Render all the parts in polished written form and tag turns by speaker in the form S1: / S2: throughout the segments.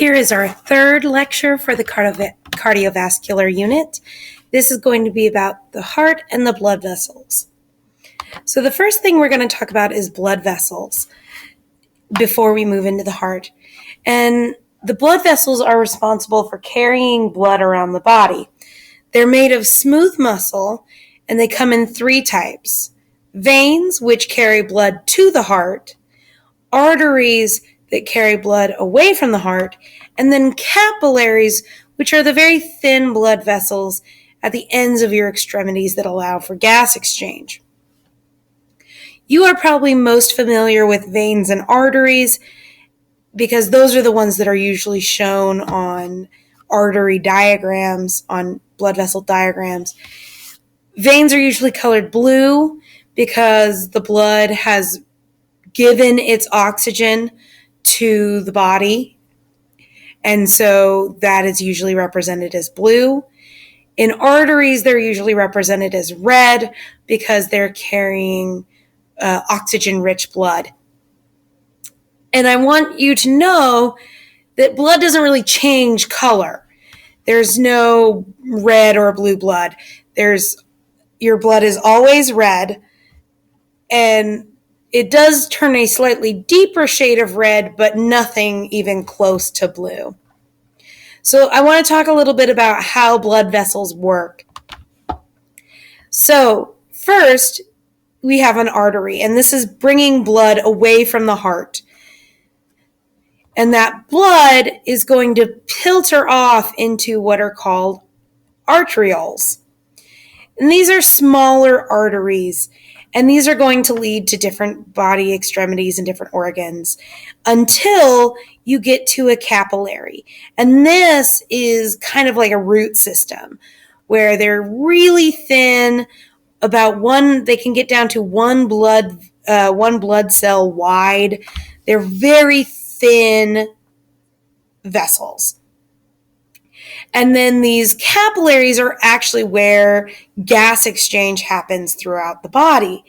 S1: Here is our third lecture for the cardiovascular unit. This is going to be about the heart and the blood vessels. So the first thing we're going to talk about is blood vessels before we move into the heart. And the blood vessels are responsible for carrying blood around the body. They're made of smooth muscle, and they come in three types: veins, which carry blood to the heart, arteries that carry blood away from the heart, and then capillaries, which are the very thin blood vessels at the ends of your extremities that allow for gas exchange. You are probably most familiar with veins and arteries because those are the ones that are usually shown on artery diagrams, on blood vessel diagrams. Veins are usually colored blue because the blood has given its oxygen to the body, and so that is usually represented as blue. In arteries, they're usually represented as red because they're carrying oxygen-rich blood. And I want you to know that blood doesn't really change color. There's no red or blue blood. Your blood is always red, and it does turn a slightly deeper shade of red, but nothing even close to blue. So I want to talk a little bit about how blood vessels work. So first, we have an artery, and this is bringing blood away from the heart. And that blood is going to filter off into what are called arterioles. And these are smaller arteries, and these are going to lead to different body extremities and different organs until you get to a capillary. And this is kind of like a root system where they're really thin, they can get down to one blood cell wide. They're very thin vessels. And then these capillaries are actually where gas exchange happens throughout the body.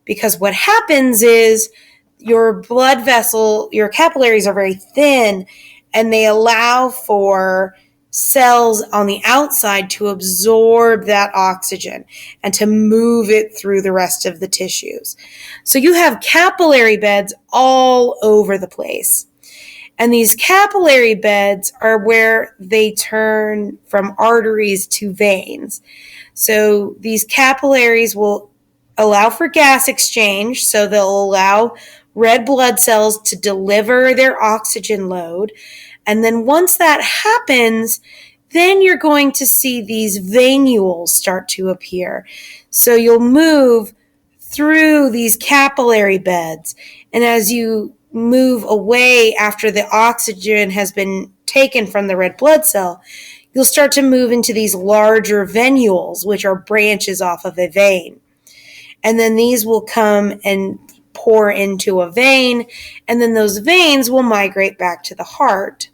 S1: Because what happens is your capillaries are very thin, and they allow for cells on the outside to absorb that oxygen and to move it through the rest of the tissues. So you have capillary beds all over the place. And these capillary beds are where they turn from arteries to veins. So these capillaries will allow for gas exchange, so they'll allow red blood cells to deliver their oxygen load. And then once that happens, then you're going to see these venules start to appear. So you'll move through these capillary beds, and as you move away after the oxygen has been taken from the red blood cell, you'll start to move into these larger venules, which are branches off of a vein. And then these will come and pour into a vein, and then those veins will migrate back to the heart.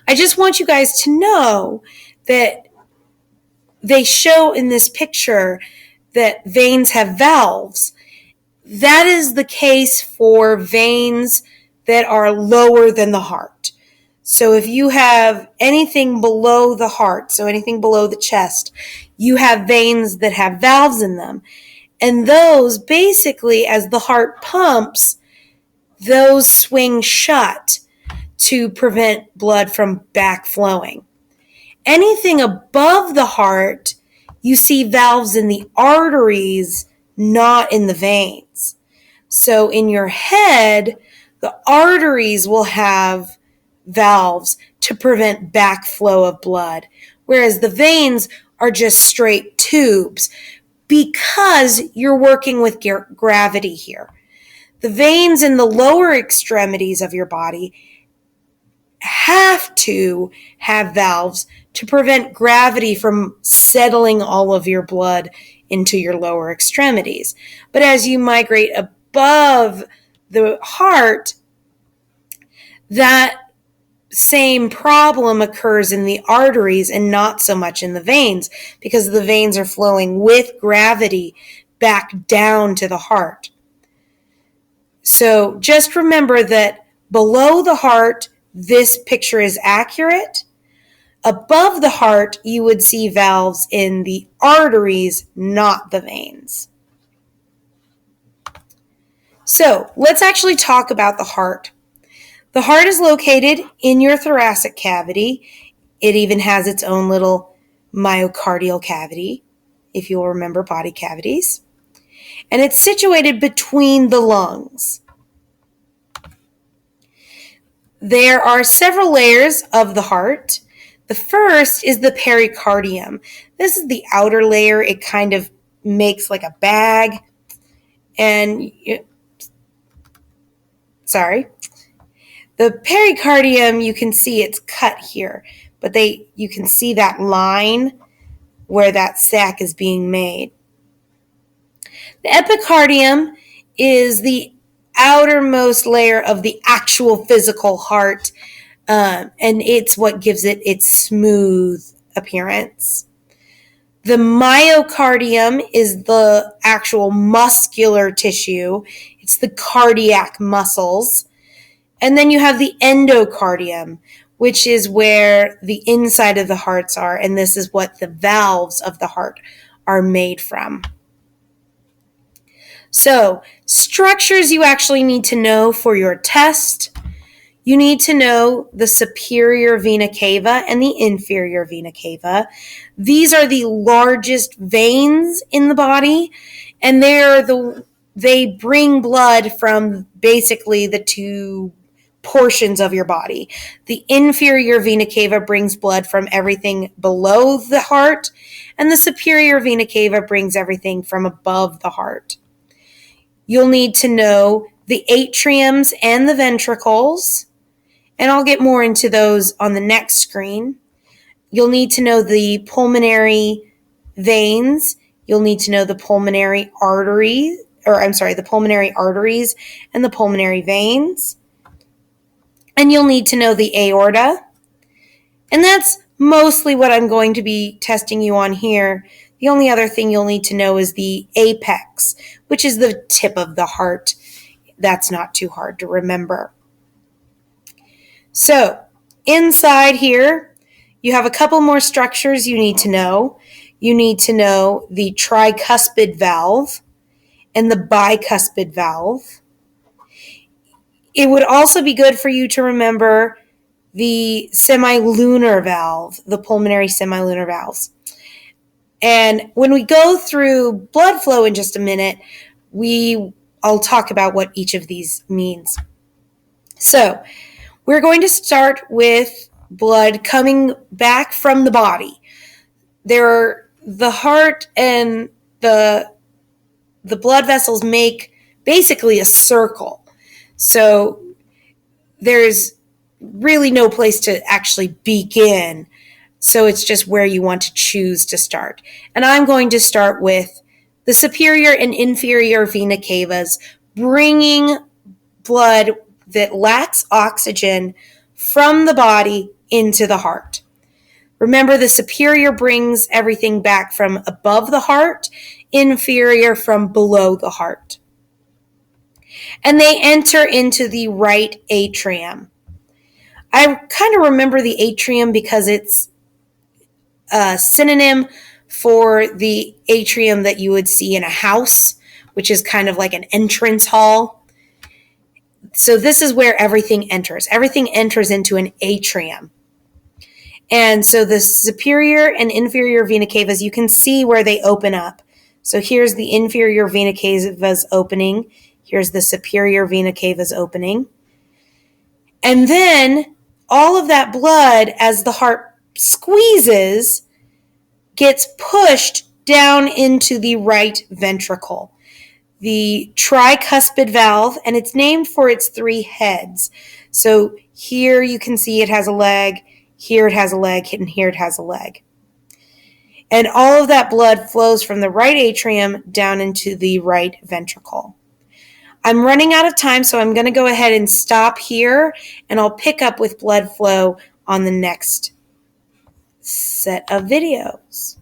S1: I just want you guys to know that they show in this picture that veins have valves. That is the case for veins that are lower than the heart. So if you have anything below the heart, so anything below the chest, you have veins that have valves in them. And those basically, as the heart pumps, those swing shut to prevent blood from backflowing. Anything above the heart, you see valves in the arteries, not in the veins. So in your head, the arteries will have valves to prevent backflow of blood, whereas the veins are just straight tubes because you're working with gravity here. The veins in the lower extremities of your body have to have valves to prevent gravity from settling all of your blood into your lower extremities. But as you migrate above the heart, that same problem occurs in the arteries and not so much in the veins, because the veins are flowing with gravity back down to the heart. So just remember that below the heart, this picture is accurate. Above the heart, you would see valves in the arteries, not the veins. So let's actually talk about the heart. The heart is located in your thoracic cavity. It even has its own little myocardial cavity, if you'll remember body cavities. And it's situated between the lungs. There are several layers of the heart. The first is the pericardium. This is the outer layer. It kind of makes like a bag. And, the pericardium, you can see it's cut here, but you can see that line where that sac is being made. The epicardium is the outermost layer of the actual physical heart, and it's what gives it its smooth appearance. The myocardium is the actual muscular tissue. It's the cardiac muscles. And then you have the endocardium, which is where the inside of the hearts are, and this is what the valves of the heart are made from. So, structures you actually need to know for your test. You need to know the superior vena cava and the inferior vena cava. These are the largest veins in the body, and they bring blood from basically the two portions of your body. The inferior vena cava brings blood from everything below the heart, and the superior vena cava brings everything from above the heart. You'll need to know the atriums and the ventricles, and I'll get more into those on the next screen. You'll need to know the pulmonary veins. You'll need to know the pulmonary arteries and the pulmonary veins. And you'll need to know the aorta. And that's mostly what I'm going to be testing you on here. The only other thing you'll need to know is the apex, which is the tip of the heart. That's not too hard to remember. So, inside here, you have a couple more structures you need to know. You need to know the tricuspid valve and the bicuspid valve. It would also be good for you to remember the semilunar valve, the pulmonary semilunar valves. And when we go through blood flow in just a minute, I'll talk about what each of these means. So, we're going to start with blood coming back from the body. The heart and the blood vessels make basically a circle. So there's really no place to actually begin. So it's just where you want to choose to start. And I'm going to start with the superior and inferior vena cavas, bringing blood that lacks oxygen from the body into the heart. Remember, the superior brings everything back from above the heart, inferior from below the heart. And they enter into the right atrium. I kind of remember the atrium because it's a synonym for the atrium that you would see in a house, which is kind of like an entrance hall. So this is where everything enters. Everything enters into an atrium. And so the superior and inferior vena cavas, you can see where they open up. So here's the inferior vena cavas opening. Here's the superior vena cavas opening. And then all of that blood, as the heart squeezes, gets pushed down into the right ventricle. The tricuspid valve, and it's named for its three heads. So here you can see it has a leg, here it has a leg, and here it has a leg. And all of that blood flows from the right atrium down into the right ventricle. I'm running out of time, so I'm going to go ahead and stop here, and I'll pick up with blood flow on the next set of videos.